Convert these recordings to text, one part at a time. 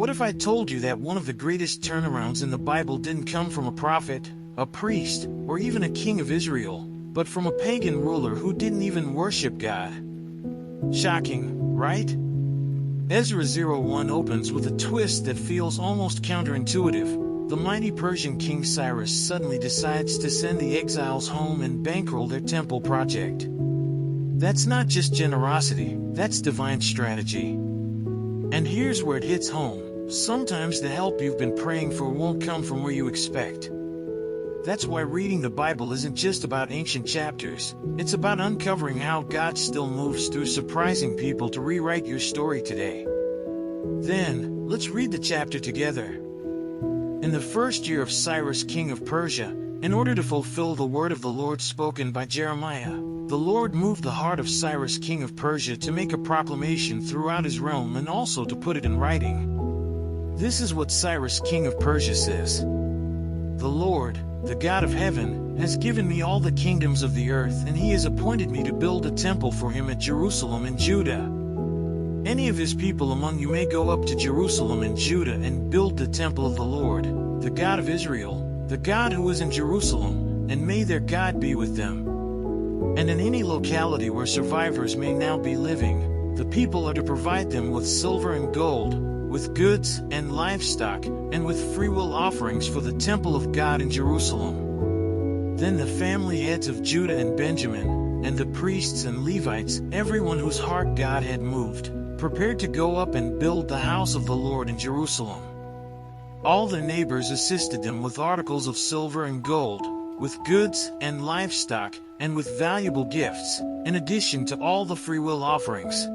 What if I told you that one of the greatest turnarounds in the Bible didn't come from a prophet, a priest, or even a king of Israel, but from a pagan ruler who didn't even worship God? Shocking, right? Ezra 01 opens with a twist that feels almost counterintuitive. The mighty Persian king Cyrus suddenly decides to send the exiles home and bankroll their temple project. That's not just generosity, that's divine strategy. And here's where it hits home. Sometimes the help you've been praying for won't come from where you expect. That's why reading the Bible isn't just about ancient chapters. It's about uncovering how God still moves through surprising people to rewrite your story today. Then, let's read the chapter together. In the first year of Cyrus, king of Persia, in order to fulfill the word of the Lord spoken by Jeremiah, the Lord moved the heart of Cyrus, king of Persia, to make a proclamation throughout his realm and also to put it in writing. This is what Cyrus, king of Persia, says. The Lord, the God of heaven, has given me all the kingdoms of the earth, and he has appointed me to build a temple for him at Jerusalem in Judah. Any of his people among you may go up to Jerusalem in Judah and build the temple of the Lord, the God of Israel, the God who is in Jerusalem, and may their God be with them. And in any locality where survivors may now be living, the people are to provide them with silver and gold, with goods and livestock, and with freewill offerings for the temple of God in Jerusalem. Then the family heads of Judah and Benjamin, and the priests and Levites, everyone whose heart God had moved, prepared to go up and build the house of the Lord in Jerusalem. All their neighbors assisted them with articles of silver and gold, with goods and livestock, and with valuable gifts, in addition to all the freewill offerings.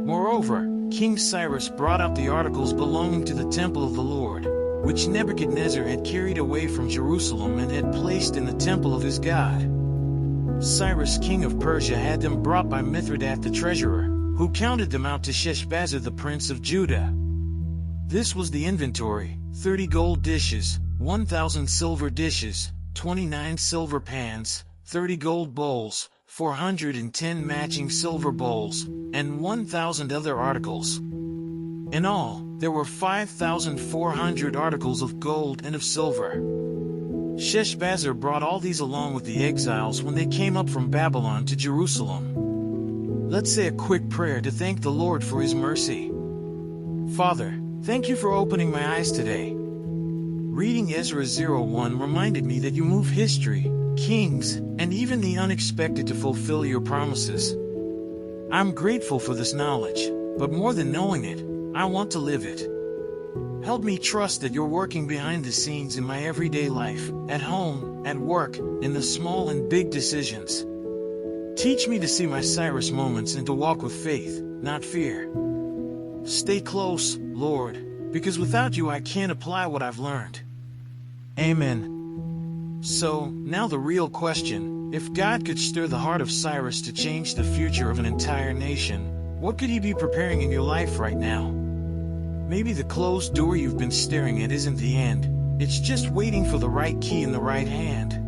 Moreover, King Cyrus brought out the articles belonging to the temple of the Lord, which Nebuchadnezzar had carried away from Jerusalem and had placed in the temple of his God. Cyrus, king of Persia, had them brought by Mithridath the treasurer, who counted them out to Sheshbazzar the prince of Judah. This was the inventory: 30 gold dishes, 1,000 silver dishes, 29 silver pans, 30 gold bowls, 410 matching silver bowls, and 1,000 other articles. In all, there were 5,400 articles of gold and of silver. Sheshbazzar brought all these along with the exiles when they came up from Babylon to Jerusalem. Let's say a quick prayer to thank the Lord for his mercy. Father, thank you for opening my eyes today. Reading Ezra 01 reminded me that you move history, kings, and even the unexpected to fulfill your promises. I'm grateful for this knowledge, but more than knowing it, I want to live it. Help me trust that you're working behind the scenes in my everyday life, at home, at work, in the small and big decisions. Teach me to see my Cyrus moments and to walk with faith, not fear. Stay close, Lord, because without you I can't apply what I've learned. Amen. So, now the real question: if God could stir the heart of Cyrus to change the future of an entire nation, what could he be preparing in your life right now? Maybe the closed door you've been staring at isn't the end, it's just waiting for the right key in the right hand.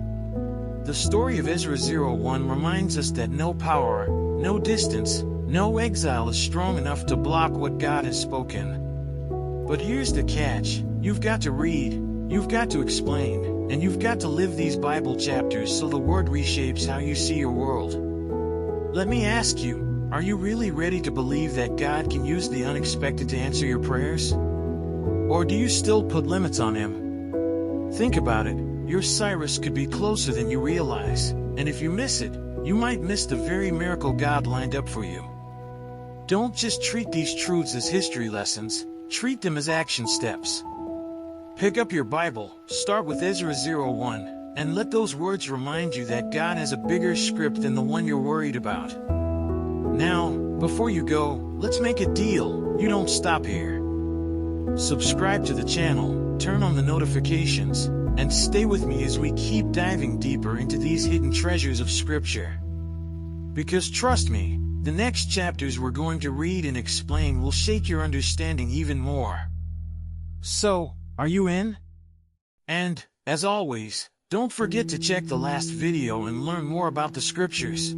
The story of Ezra 01 reminds us that no power, no distance, no exile is strong enough to block what God has spoken. But here's the catch: you've got to read, you've got to explain, and you've got to live these Bible chapters so the Word reshapes how you see your world. Let me ask you, are you really ready to believe that God can use the unexpected to answer your prayers? Or do you still put limits on Him? Think about it, your Cyrus could be closer than you realize, and if you miss it, you might miss the very miracle God lined up for you. Don't just treat these truths as history lessons, treat them as action steps. Pick up your Bible, start with Ezra 01, and let those words remind you that God has a bigger script than the one you're worried about. Now, before you go, let's make a deal: you don't stop here. Subscribe to the channel, turn on the notifications, and stay with me as we keep diving deeper into these hidden treasures of Scripture. Because trust me, the next chapters we're going to read and explain will shake your understanding even more. So, are you in? And, as always, don't forget to check the last video and learn more about the Scriptures.